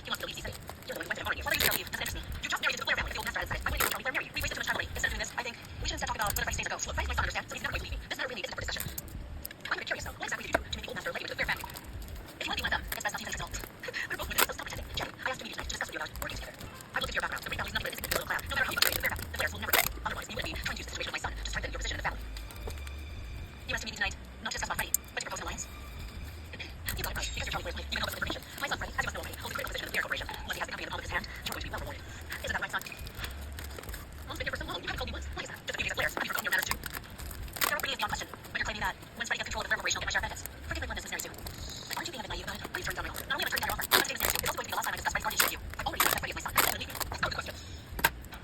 He wants to leave City. You're the one who went to the party. Why don't you leave? Doesn't interest me. You dropped Mary into the Blair family. The old master decided. I'm going to tell me they're married. We wasted too much time already. Instead of doing this, I think we should instead talk about what advice days ago. Look, right? My son understands, so he's never going to leave me. This matter really needs a separate discussion. I'm a bit curious though. What exactly did you do to make the old master let you into the Blair family? If you want to be one of them, it's best not to take this at all. We're both women, so stop pretending. Jenny, I asked you to meet tonight to discuss with you about working together. I've looked into your background. The Blair family's nothing but a little cloud. No matter how you put it into the Blair family, the Blairs will never quit. Otherwise, you would be trying to use the situation with my son to strengthen your position in the family. You asked me to meet tonight, not to discuss about Freddie, but to propose an alliance. You got it right, because you're Charlie Blair's wife. You can help us with information. My son, Freddie, as you must know already, holds a critical position in the Blair Corporation. Once he has the company in the palm of his hand, you're going to be well rewarded. Isn't that right, son? Mom's been here for so long. You haven't told me once. Why is that? Just a few days of Blair's. Have you forgotten your manners too? Darryl is beyond question, but you're claiming that when Freddie gets control of the Blair Corporation, he'll get my share of benefits. Forget my London Cincinnati too. Aren't you being a bit naive about it? Please turn down my offer. Not only am I turning down your offer, I'm taking this seriously. It's also going to be the last time I discuss Freddie's guardianship with you. I've already accepted Freddie as my son. That's going to leave me. That's out of the question.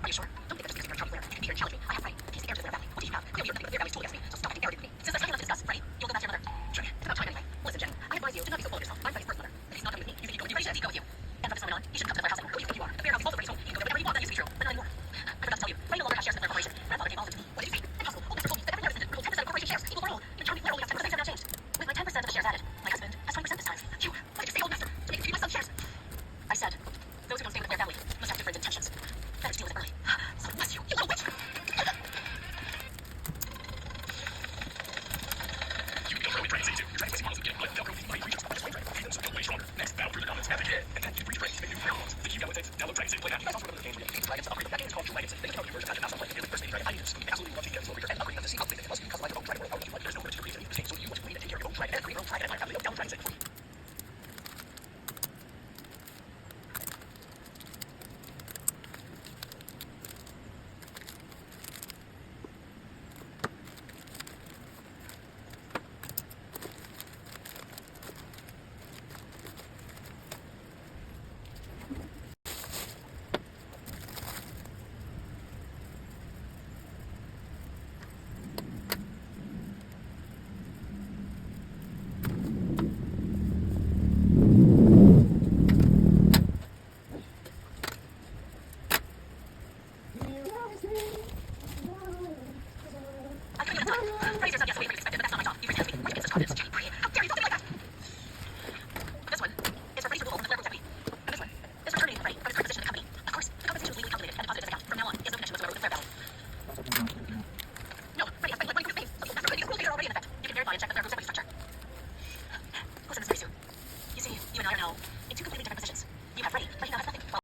Are you sure? Don't think that just because you're Charlie Blair, you can be here and challenge me. I have Freddie. He's the heir to the Blair family. What do you have? Clearly you're nothing but the Blair family's tool against me. So stop acting arrogant with me. Since there's nothing left to discuss, Freddie, you'll go back to your mother. Sure. It's about time anyway. Listen, Jenny, I advise you to not be so full of yourself. I'm Freddie's birth mother. If he's not coming with me, you think he can go with you? Freddie says he'd go with you. And from this moment on, he shouldn't come to the Blair house anymore. Who do you think you are? The Blair house is also Freddie's home. He can go wherever he wants. That used to be true, but not anymore. I forgot to tell you, Freddie no longer has shares in the Blair Corporation. Grandfather gave all of it to me. What did you say? Impossible. Old Master told me that every year descendant will hold 10% of corporation shares. Equal for all. Even Charlie Blair only has 10%. Things have now changed. With my 10% of the shares added, my husband has 20% this time. You, why did you say Old Master? To make it to be my son's shares. I said, those who don't stay with the Blair family must have different intentions. Better to deal with it early. So bless you, you little witch. You become really crazy too. You're trying to waste models and get blood. Velcro feeding money creatures. Just wait, right? Okay, so build way stronger. Next, battle through the comments. Epic hit. And then you retrain and new player modes. The key download takes. Download Dragon Save Play now. You guys also remember the game where you can dragons to upgrade them. That game is called True Dragons. They can help you version content. Now play. If first dragon, I need to just absolutely love to get this over here and upgrade them to see upgrade them. Plus, you can customize your own dragon world. However you want. There's no limit to your creativity. This game, so you want to create and take care of your own dragon and create your own dragon empire family.